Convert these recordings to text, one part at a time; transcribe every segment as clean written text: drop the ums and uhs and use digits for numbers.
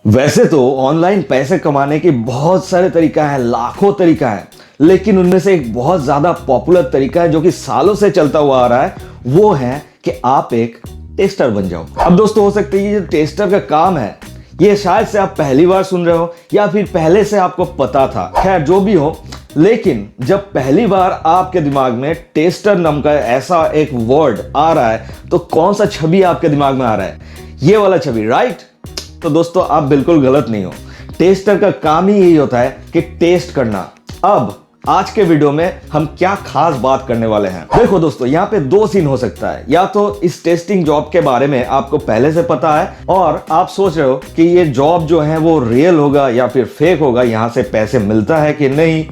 वैसे तो ऑनलाइन पैसे कमाने के बहुत सारे तरीका है, लाखों तरीका है, लेकिन उनमें से एक बहुत ज्यादा पॉपुलर तरीका है जो कि सालों से चलता हुआ आ रहा है, वो है कि आप एक टेस्टर बन जाओ। अब दोस्तों, हो सकता है ये जो टेस्टर का काम है ये शायद से आप पहली बार सुन रहे हो या फिर पहले से आपको पता था। खैर जो भी हो, लेकिन जब पहली बार आपके दिमाग में टेस्टर नाम का ऐसा एक वर्ड आ रहा है तो कौन सा छवि आपके दिमाग में आ रहा है? ये वाला छवि, राइट? तो दोस्तों आप बिल्कुल गलत नहीं हो। टेस्टर का काम ही यही होता है कि टेस्ट करना। अब आज के वीडियो में हम क्या खास बात करने वाले हैं, देखो दोस्तों, यहाँ पे दो सीन हो सकता है। या तो इस टेस्टिंग जॉब के बारे में आपको पहले से पता है और आप सोच रहे हो कि ये जॉब जो है वो रियल होगा या फिर फेक होगा, यहाँ से पैसे मिलता है कि नहीं।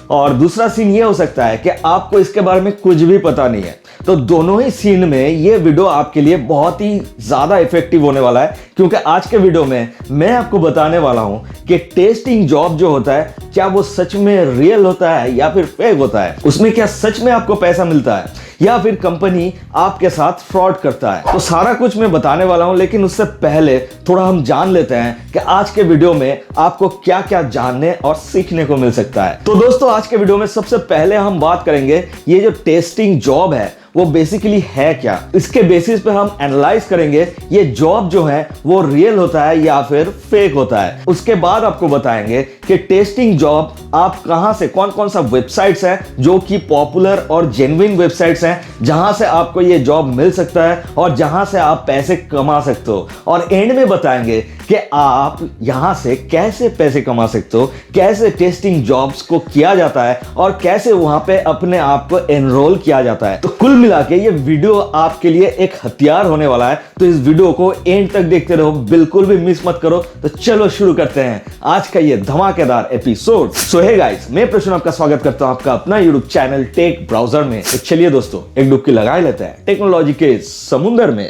और दूसरा सीन ये हो सकता है कि आपको इसके बारे में कुछ भी पता नहीं है। तो दोनों ही सीन में ये वीडियो आपके लिए बहुत ही ज्यादा इफेक्टिव होने वाला है, क्योंकि आज के वीडियो में मैं आपको बताने वाला हूं कि टेस्टिंग जॉब जो होता है क्या वो सच में रियल होता है या फिर फेक होता है, उसमें क्या सच में आपको पैसा मिलता है या फिर कंपनी आपके साथ फ्रॉड करता है। तो सारा कुछ मैं बताने वाला हूं, लेकिन उससे पहले थोड़ा हम जान लेते हैं कि आज के वीडियो में आपको क्या क्या जानने और सीखने को मिल सकता है। तो दोस्तों, आज के वीडियो में सबसे पहले हम बात करेंगे ये जो टेस्टिंग जॉब है वो बेसिकली है क्या। इसके बेसिस पे हम एनालाइज करेंगे ये जॉब जो है वो रियल होता है या फिर फेक होता है। उसके बाद आपको बताएंगे कि टेस्टिंग जॉब आप कहां से, कौन कौन सा वेबसाइट्स हैं जो कि पॉपुलर और जेन्युइन वेबसाइट्स हैं जहां से आपको ये जॉब मिल सकता है और जहां से आप पैसे कमा सकते हो। और एंड में बताएंगे कि आप यहां से कैसे पैसे कमा सकते हो, कैसे टेस्टिंग जॉब्स को किया जाता है और कैसे वहां पे अपने आप को एनरोल किया जाता है। तो कुल मिला के ये वीडियो आपके लिए एक हथियार होने वाला है। तो इस वीडियो को एंड तक देखते रहो, बिल्कुल भी मिस मत करो। तो चलो शुरू करते हैं आज का ये धमाकेदार एपिसोड। सो हे गाइस, मैं प्रश्न आपका स्वागत करता हूं आपका अपना यूट्यूब चैनल टेक ब्राउजर में। तो चलिए दोस्तों, एक डुबकी लगा लेते हैं टेक्नोलॉजी के समुंदर में।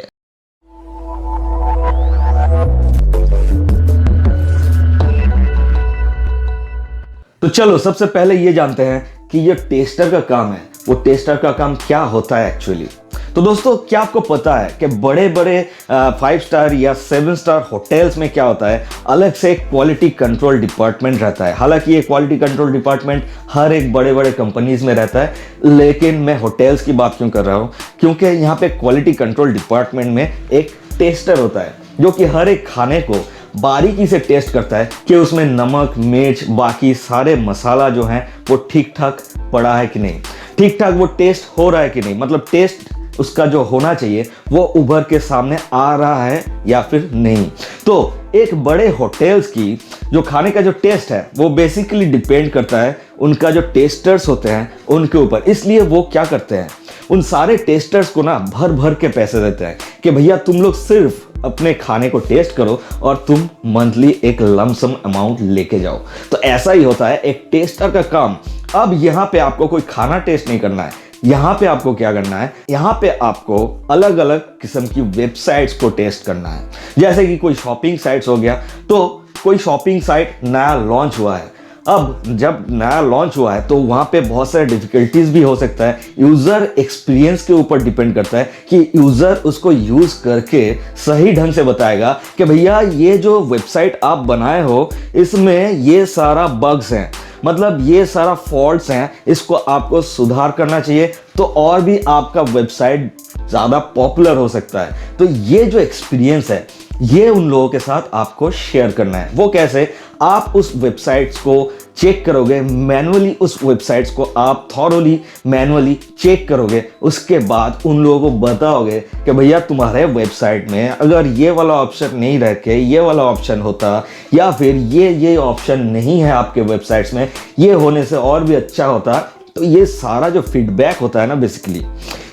तो चलो सबसे पहले ये जानते हैं कि ये टेस्टर का काम है, वो टेस्टर का काम क्या होता है एक्चुअली। तो दोस्तों, क्या आपको पता है कि बड़े बड़े 5 स्टार या 7 स्टार होटल्स में क्या होता है, अलग से एक क्वालिटी कंट्रोल डिपार्टमेंट रहता है। हालांकि ये क्वालिटी कंट्रोल डिपार्टमेंट हर एक बड़े बड़े कंपनीज में रहता है, लेकिन मैं होटल्स की बात क्यों कर रहा हूँ, क्योंकि यहाँ पे क्वालिटी कंट्रोल डिपार्टमेंट में एक टेस्टर होता है जो कि हर एक खाने को बारीकी से टेस्ट करता है कि उसमें नमक, मिर्च, बाकी सारे मसाला जो है वो ठीक ठाक पड़ा है कि नहीं, ठीक ठाक वो टेस्ट हो रहा है कि नहीं, मतलब टेस्ट उसका जो होना चाहिए वो उभर के सामने आ रहा है या फिर नहीं। तो एक बड़े होटल्स की जो खाने का जो टेस्ट है वो बेसिकली डिपेंड करता है उनका जो टेस्टर्स होते हैं उनके ऊपर। इसलिए वो क्या करते हैं, उन सारे टेस्टर्स को ना भर भर के पैसे देते हैं कि भैया तुम लोग सिर्फ अपने खाने को टेस्ट करो और तुम मंथली एक लमसम अमाउंट लेके जाओ। तो ऐसा ही होता है एक टेस्टर का काम। अब यहाँ पे आपको कोई खाना टेस्ट नहीं करना है, यहाँ पे आपको क्या करना है, यहाँ पे आपको अलग अलग किस्म की वेबसाइट्स को टेस्ट करना है। जैसे कि कोई शॉपिंग साइट्स हो गया, तो कोई शॉपिंग साइट नया लॉन्च हुआ है। अब जब नया लॉन्च हुआ है तो वहाँ पे बहुत सारे डिफिकल्टीज भी हो सकता है। यूज़र एक्सपीरियंस के ऊपर डिपेंड करता है कि यूज़र उसको यूज़ करके सही ढंग से बताएगा कि भैया ये जो वेबसाइट आप बनाए हो इसमें ये सारा बग्स हैं, मतलब ये सारा फॉल्ट्स हैं, इसको आपको सुधार करना चाहिए तो और भी आपका वेबसाइट ज़्यादा पॉपुलर हो सकता है। तो ये जो एक्सपीरियंस है ये उन लोगों के साथ आपको शेयर करना है। वो कैसे? आप उस वेबसाइट्स को चेक करोगे मैनुअली, उस वेबसाइट्स को आप थॉरोली मैनुअली चेक करोगे, उसके बाद उन लोगों को बताओगे कि भैया तुम्हारे वेबसाइट में अगर ये वाला ऑप्शन नहीं रह के ये वाला ऑप्शन होता, या फिर ये ऑप्शन नहीं है आपके वेबसाइट्स में, ये होने से और भी अच्छा होता। तो ये सारा जो फीडबैक होता है ना, बेसिकली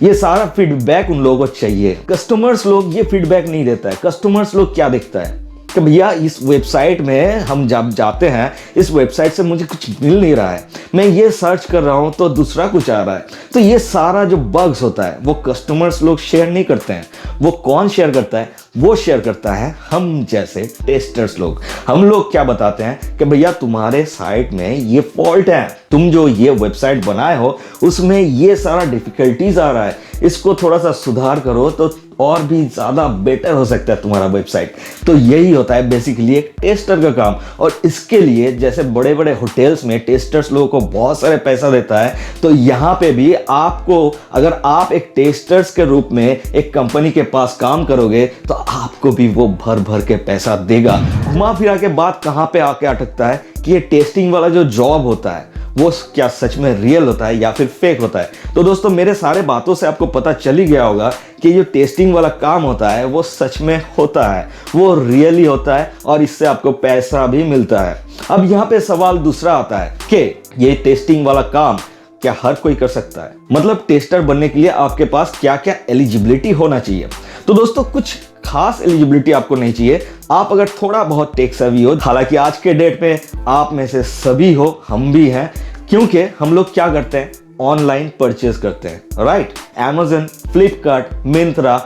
ये सारा फीडबैक उन लोगों को चाहिए। कस्टमर्स लोग ये फीडबैक नहीं देता है। कस्टमर्स लोग क्या देखता है कि भैया इस वेबसाइट में हम जब जाते हैं, इस वेबसाइट से मुझे कुछ मिल नहीं रहा है, मैं ये सर्च कर रहा हूं तो दूसरा कुछ आ रहा है। तो ये सारा जो बग्स होता है वो कस्टमर्स लोग शेयर नहीं करते हैं। वो कौन शेयर करता है? वो शेयर करता है हम जैसे टेस्टर्स लोग। हम लोग क्या बताते हैं कि भैया तुम्हारे साइट में ये फॉल्ट है, तुम जो ये वेबसाइट बनाए हो उसमें ये सारा डिफिकल्टीज आ रहा है, इसको थोड़ा सा सुधार करो तो और भी ज़्यादा बेटर हो सकता है तुम्हारा वेबसाइट। तो यही होता है बेसिकली एक टेस्टर का काम। और इसके लिए जैसे बड़े बड़े होटल्स में टेस्टर्स लोगों को बहुत सारे पैसा देता है, तो यहाँ पे भी आपको, अगर आप एक टेस्टर्स के रूप में एक कंपनी के पास काम करोगे तो आपको भी वो भर भर के पैसा देगा। घुमा फिरा के बात कहाँ पे आके अटकता है कि ये टेस्टिंग वाला जो जॉब होता है वो क्या सच में रियल होता है या फिर फेक होता है। तो दोस्तों मेरे सारे बातों से आपको पता चल ही गया होगा कि जो टेस्टिंग वाला काम होता है वो सच में होता है, वो रियली होता है और इससे आपको पैसा भी मिलता है। अब यहाँ पे सवाल दूसरा आता है कि ये टेस्टिंग वाला काम क्या हर कोई कर सकता है? मतलब टेस्टर बनने के लिए आपके पास क्या क्या एलिजिबिलिटी होना चाहिए? तो दोस्तों कुछ खास एलिजिबिलिटी आपको नहीं चाहिए। आप अगर थोड़ा बहुत टेक सेवी हो, हालांकि आज के डेट में आप में से सभी हो, हम भी हैं, क्योंकि हम लोग क्या करते हैं, ऑनलाइन परचेज करते हैं, राइट। Amazon, फ्लिपकार्ट, मिंत्रा,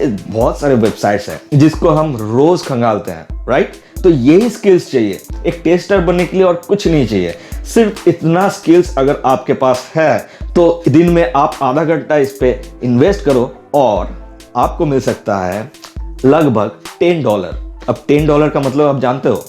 बहुत सारे वेबसाइट्स हैं जिसको हम रोज खंगालते हैं, राइट। तो यही स्किल्स चाहिए एक टेस्टर बनने के लिए और कुछ नहीं चाहिए। सिर्फ इतना स्किल्स अगर आपके पास है तो दिन में आप आधा घंटा इस पे इन्वेस्ट करो और आपको मिल सकता है लगभग $10। अब $10 का मतलब आप जानते हो,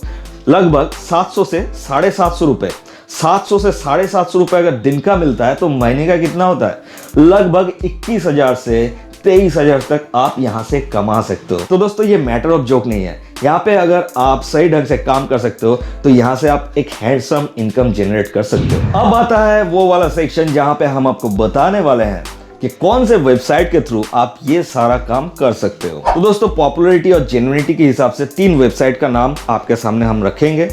लगभग 700 से 750 रुपए। 700 से 750 रुपए अगर दिन का मिलता है तो महीने का कितना होता है, लगभग 21,000 से 23,000 तक आप यहां से कमा सकते हो। तो दोस्तों ये मैटर ऑफ जोक नहीं है। यहाँ पे अगर आप सही ढंग से काम कर सकते हो तो यहाँ से आप एक हैंडसम इनकम जनरेट कर सकते हो। अब आता है वो वाला सेक्शन जहां पे हम आपको बताने वाले हैं कि कौन से वेबसाइट के थ्रू आप ये सारा काम कर सकते हो। तो दोस्तों पॉपुलैरिटी और जेन्युइनिटी के हिसाब से 3 वेबसाइट का नाम आपके सामने हम रखेंगे,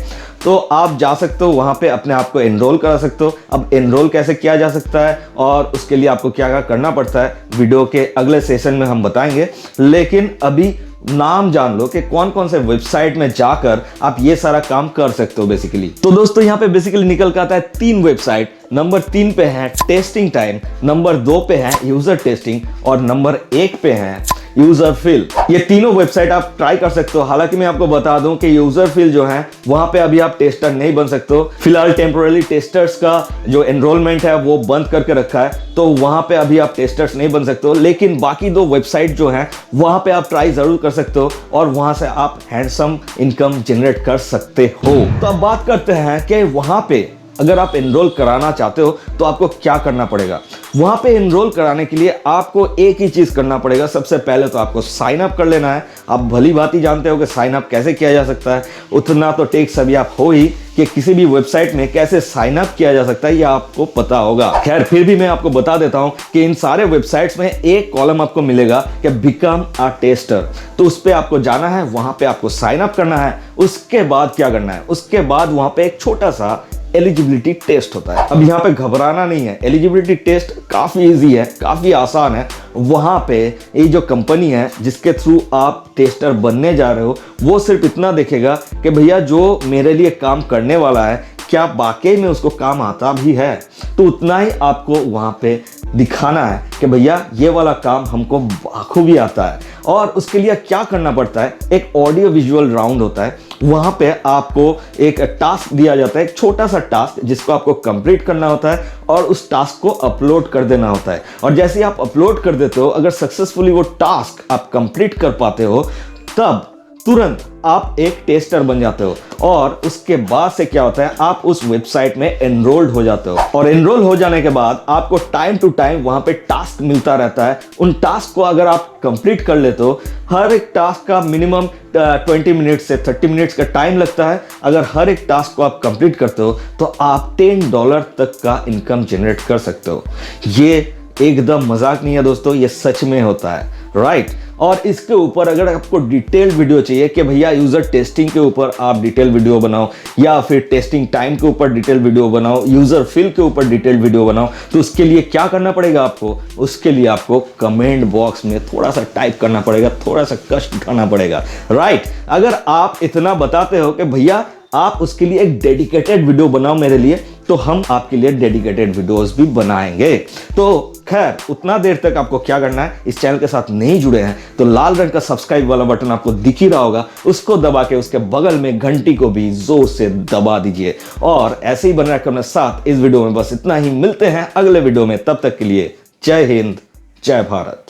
तो आप जा सकते हो वहां पे अपने आप को एनरोल करा सकते हो। अब एनरोल कैसे किया जा सकता है और उसके लिए आपको क्या क्या करना पड़ता है वीडियो के अगले सेशन में हम बताएंगे, लेकिन अभी नाम जान लो कि कौन कौन से वेबसाइट में जाकर आप ये सारा काम कर सकते हो बेसिकली। तो दोस्तों यहाँ पे बेसिकली निकल के आता है 3 वेबसाइट। नंबर 3 पे है टेस्टिंग टाइम, नंबर 2 पे है यूजर टेस्टिंग और नंबर 1 पे है यूजर फिल। ये तीनों वेबसाइट आप ट्राई कर सकते हो। हालांकि मैं आपको बता दूं कि यूजर फिल जो है वहां पे अभी आप टेस्टर नहीं बन सकते हो। फिलहाल टेम्पोररी टेस्टर्स का जो एनरोलमेंट है वो बंद करके रखा है, तो वहां पे अभी आप टेस्टर्स नहीं बन सकते हो। लेकिन बाकी 2 वेबसाइट जो है वहां पे आप ट्राई जरूर कर सकते हो और वहां से आप हैंडसम इनकम जनरेट कर सकते हो। तो अब बात करते हैं कि वहां पे अगर आप एनरोल कराना चाहते हो तो आपको क्या करना पड़ेगा। वहां पे एनरोल कराने के लिए आपको एक ही चीज करना पड़ेगा। सबसे पहले तो आपको साइन अप कर लेना है। आप भली बात ही जानते हो कि साइन अप कैसे किया जा सकता है, उतना तो टेक सभी आप हो ही कि किसी भी वेबसाइट में कैसे साइन अप किया जा सकता है यह आपको पता होगा। खैर फिर भी मैं आपको बता देता हूं कि इन सारे वेबसाइट्स में एक कॉलम आपको मिलेगा कि बिकम अ टेस्टर। तो उस पर आपको जाना है, वहां पे आपको साइन अप करना है। उसके बाद क्या करना है, उसके बाद वहां पे एक छोटा सा एलिजिबिलिटी टेस्ट होता है। अब यहाँ पे घबराना नहीं है, एलिजिबिलिटी टेस्ट काफी इजी है, काफी आसान है। वहां पे ये जो कंपनी है जिसके थ्रू आप टेस्टर बनने जा रहे हो वो सिर्फ इतना देखेगा कि भैया जो मेरे लिए काम करने वाला है क्या वाकई में उसको काम आता भी है। तो उतना ही आपको वहां पे दिखाना है कि भैया ये वाला काम हमको बखूबी आता है। और उसके लिए क्या करना पड़ता है, एक ऑडियो विजुअल राउंड होता है, वहां पे आपको एक टास्क दिया जाता है, एक छोटा सा टास्क जिसको आपको कंप्लीट करना होता है और उस टास्क को अपलोड कर देना होता है। और जैसे ही आप अपलोड कर देते हो, अगर सक्सेसफुली वो टास्क आप कंप्लीट कर पाते हो तब तुरंत आप एक टेस्टर बन जाते हो। और उसके बाद से क्या होता है, आप उस वेबसाइट में एनरोल्ड हो जाते हो और एनरोल हो जाने के बाद आपको टाइम टू टाइम वहां पे टास्क मिलता रहता है। उन टास्क को अगर आप कंप्लीट कर लेते हो, हर एक टास्क का मिनिमम 20 मिनट से 30 मिनट्स का टाइम लगता है। अगर हर एक टास्क को आप कंप्लीट करते हो तो आप $10 तक का इनकम जनरेट कर सकते हो। ये एकदम मजाक नहीं है दोस्तों, ये सच में होता है, राइट। और इसके ऊपर अगर आपको डिटेल वीडियो चाहिए कि भैया यूजर टेस्टिंग के ऊपर आप डिटेल वीडियो बनाओ या फिर टेस्टिंग टाइम के ऊपर डिटेल वीडियो बनाओ, यूजर फिल के ऊपर डिटेल वीडियो बनाओ, तो उसके लिए क्या करना पड़ेगा आपको, उसके लिए आपको कमेंट बॉक्स में थोड़ा सा टाइप करना पड़ेगा, थोड़ा सा कष्ट उठाना पड़ेगा, राइट। अगर आप इतना बताते हो कि भैया आप उसके लिए एक डेडिकेटेड वीडियो बनाओ मेरे लिए, तो हम आपके लिए डेडिकेटेड वीडियोस भी बनाएंगे। तो खैर उतना देर तक आपको क्या करना है, इस चैनल के साथ नहीं जुड़े हैं तो लाल रंग का सब्सक्राइब वाला बटन आपको दिख ही रहा होगा, उसको दबा के उसके बगल में घंटी को भी जोर से दबा दीजिए। और ऐसे ही बन रहा अपने साथ इस वीडियो में। बस इतना ही, मिलते हैं अगले वीडियो में, तब तक के लिए जय हिंद, जय भारत।